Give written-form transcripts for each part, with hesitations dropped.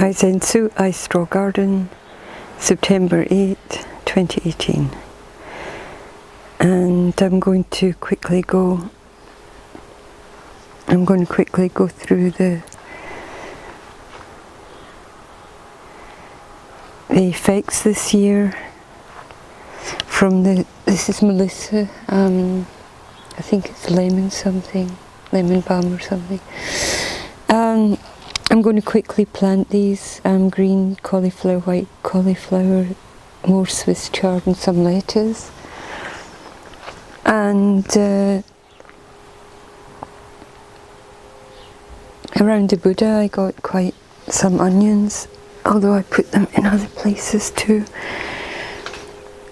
iZenTzu iStraw Garden, September 8, 2018. And I'm going to quickly go through the effects this year from this is Melissa, I think it's lemon balm or something. I'm going to quickly plant these green cauliflower, white cauliflower, more Swiss chard and some lettuce. And around the Buddha I got quite some onions, although I put them in other places too.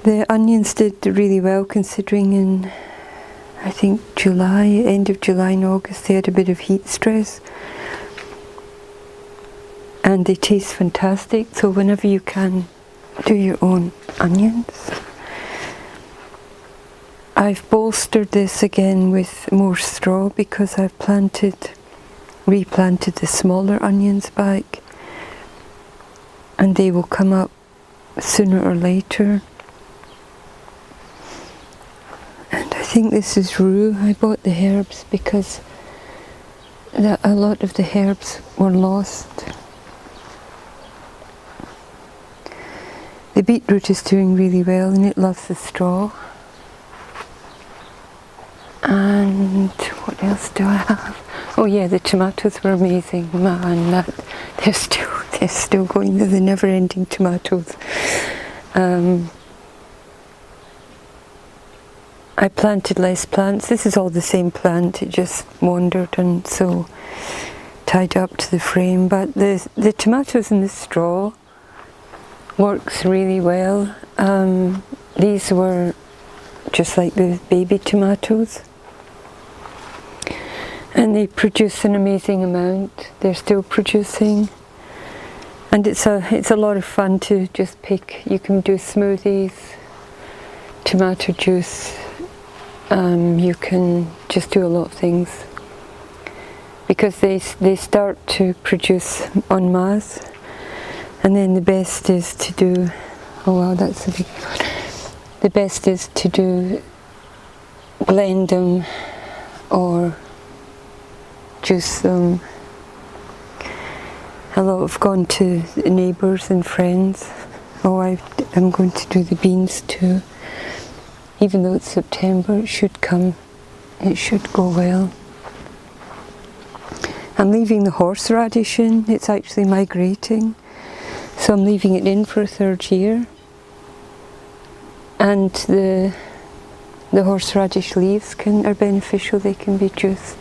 The onions did really well considering in, I think, end of July and August they had a bit of heat stress. And they taste fantastic, so whenever you can, do your own onions. I've bolstered this again with more straw because I've replanted the smaller onions back, and they will come up sooner or later. And I think this is rue. I bought the herbs because a lot of the herbs were lost. The beetroot is doing really well and it loves the straw. And what else do I have? Oh yeah, the tomatoes were amazing. Man, they're still going. They're the never-ending tomatoes. I planted less plants. This is all the same plant. It just wandered and so tied up to the frame. But the tomatoes in the straw works really well. These were just like the baby tomatoes, and they produce an amazing amount. They're still producing, and it's a lot of fun to just pick. You can do smoothies, tomato juice. You can just do a lot of things because they start to produce en masse. And then the best is to do, oh wow, that's a big one. The best is to blend them or juice them. A lot have gone to neighbours and friends. Oh, I'm going to do the beans too. Even though it's September, it should go well. I'm leaving the horseradish in, it's actually migrating. So I'm leaving it in for a third year, and the horseradish leaves are beneficial. They can be juiced.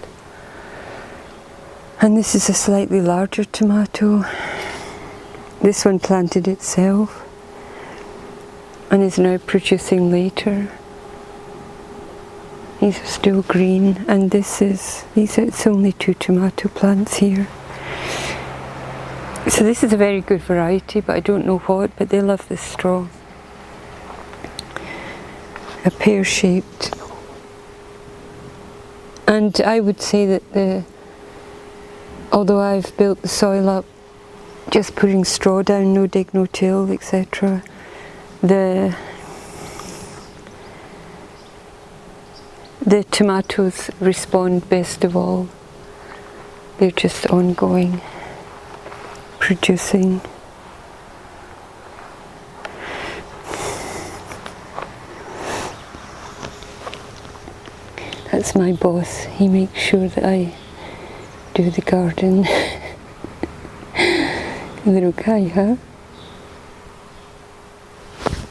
And this is a slightly larger tomato. This one planted itself and is now producing later. These are still green, and it's only 2 tomato plants here. So this is a very good variety, but I don't know what, but they love this straw. A pear-shaped. And I would say that although I've built the soil up, just putting straw down, no dig, no till, etc., the tomatoes respond best of all. They're just ongoing, producing. That's my boss. He makes sure that I do the garden. Little guy, huh?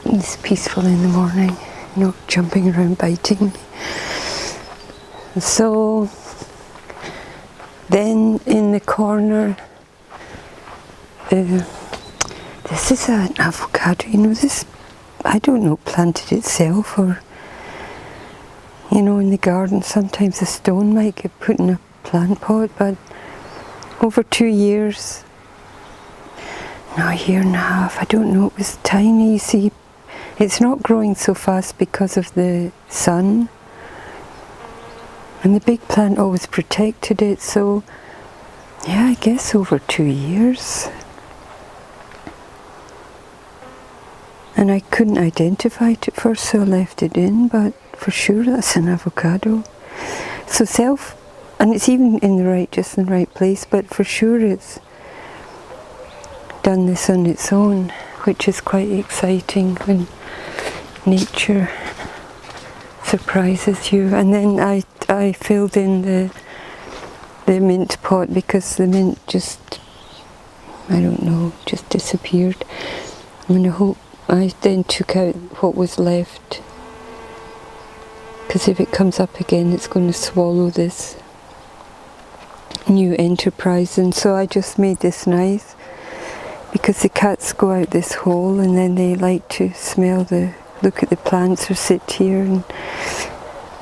He's peaceful in the morning, not jumping around biting me. So then in the corner, this is an avocado. You know, this, I don't know, planted itself, or you know, in the garden sometimes a stone might get put in a plant pot, but over 2 years, no, a year and a half, I don't know, it was tiny. You see, it's not growing so fast because of the sun, and the big plant always protected it. So yeah, I guess over 2 years. And I couldn't identify it at first, so I left it in, but for sure that's an avocado. So and it's even in the right place, but for sure it's done this on its own, which is quite exciting when nature surprises you. And then I filled in the mint pot because the mint just, I don't know, just disappeared. I then took out what was left, because if it comes up again it's going to swallow this new enterprise. And so I just made this nice, because the cats go out this hole and then they like to look at the plants or sit here, and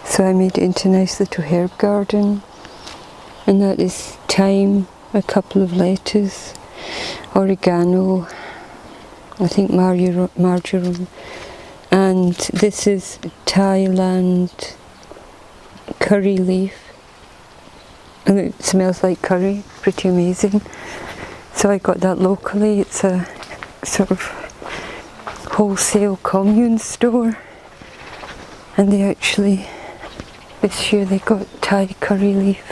so I made it into a nice little herb garden. And that is thyme, a couple of lettuce, oregano, I think marjoram, and this is Thailand curry leaf, and it smells like curry, pretty amazing. So I got that locally. It's a sort of wholesale commune store, and this year they got Thai curry leaf,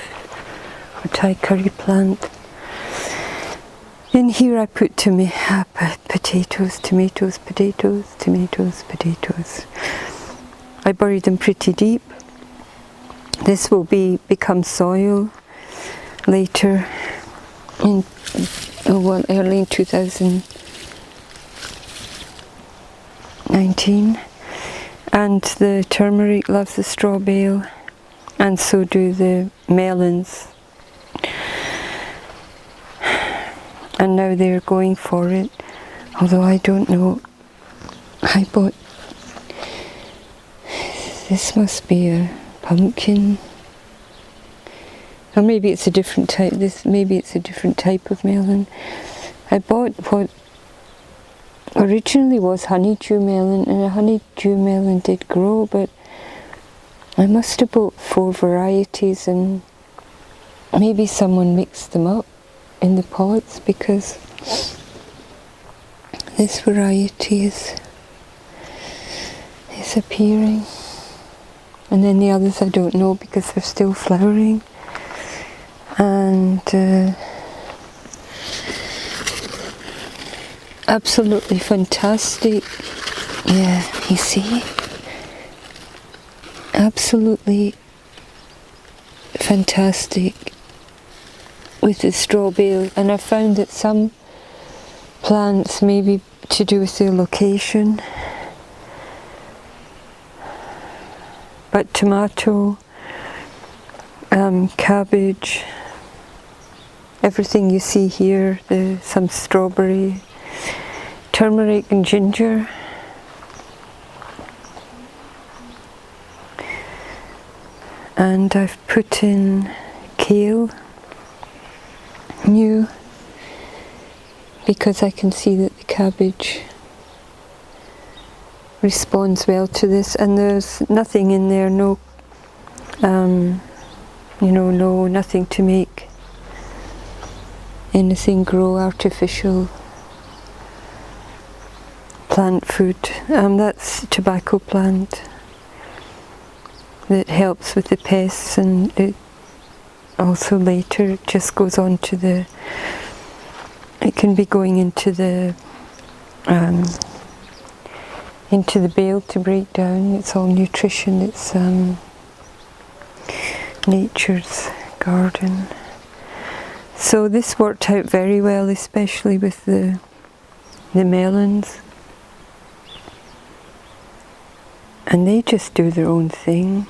or Thai curry plant. In here I put potatoes. I buried them pretty deep. This will become soil later early in 2019. And the turmeric loves the straw bale, and so do the melons. And now they're going for it, although I don't know. I bought, this must be a pumpkin, or maybe it's a different type. Maybe it's a different type of melon. I bought what originally was honeydew melon, and a honeydew melon did grow, but I must have bought 4 varieties, and maybe someone mixed them up in the pots, because this variety is appearing, and then the others I don't know because they're still flowering. And absolutely fantastic. Yeah, you see, absolutely fantastic with the straw bale. And I found that some plants, maybe to do with their location, but tomato, cabbage, everything you see here, some strawberry, turmeric and ginger, and I've put in kale, new, because I can see that the cabbage responds well to this. And there's nothing in there, no, nothing to make anything grow, artificial plant food. That's a tobacco plant that helps with the pests, and it also later just goes on to it can be going into the bale to break down. It's all nutrition. It's nature's garden. So this worked out very well, especially with the melons. And they just do their own thing.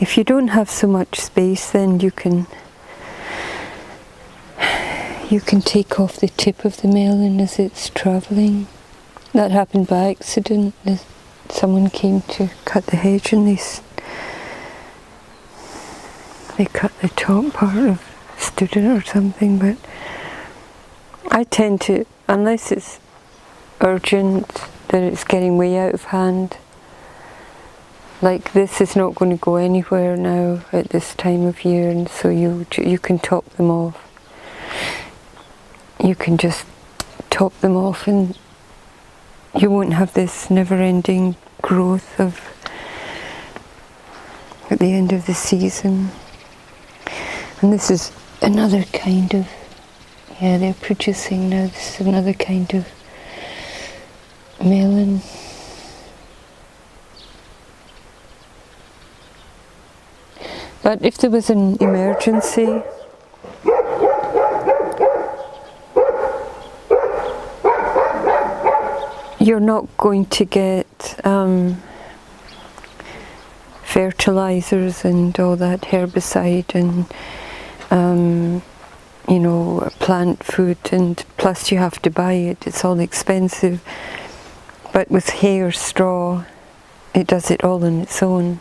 If you don't have so much space, then you can take off the tip of the melon as it's travelling. That happened by accident. Someone came to cut the hedge, and they cut the top part of stood it or something. But I tend to, unless it's urgent, that it's getting way out of hand, like this is not going to go anywhere now at this time of year, and so you can top them off. You can just top them off and you won't have this never-ending growth of at the end of the season. And this is another kind of, yeah, they're producing now. This is another kind of melon. But if there was an emergency, you're not going to get fertilizers and all that herbicide and you know, plant food, and plus you have to buy it, it's all expensive. But with hay or straw, it does it all on its own.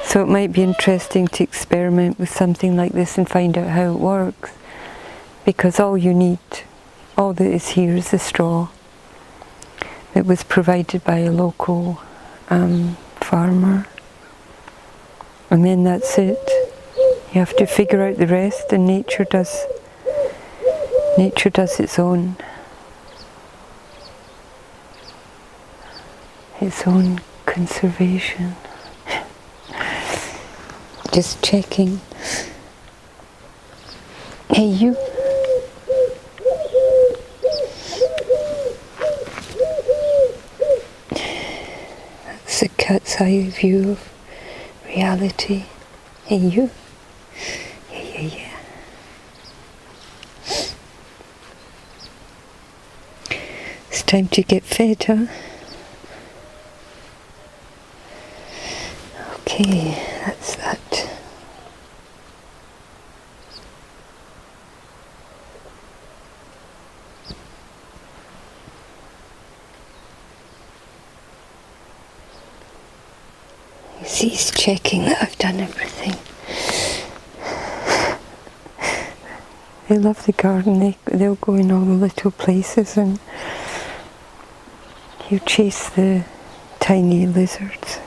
So it might be interesting to experiment with something like this and find out how it works, because all you need, all that is here is the straw that was provided by a local farmer, and then that's it. You have to figure out the rest, and nature does its own conservation. Just checking. Hey, you. That's a cat's eye view of reality. Hey, you. Yeah. It's time to get fed, huh? Okay, that's that. You see, he's checking that I've done everything. They love the garden. They'll go in all the little places, and you chase the tiny lizards.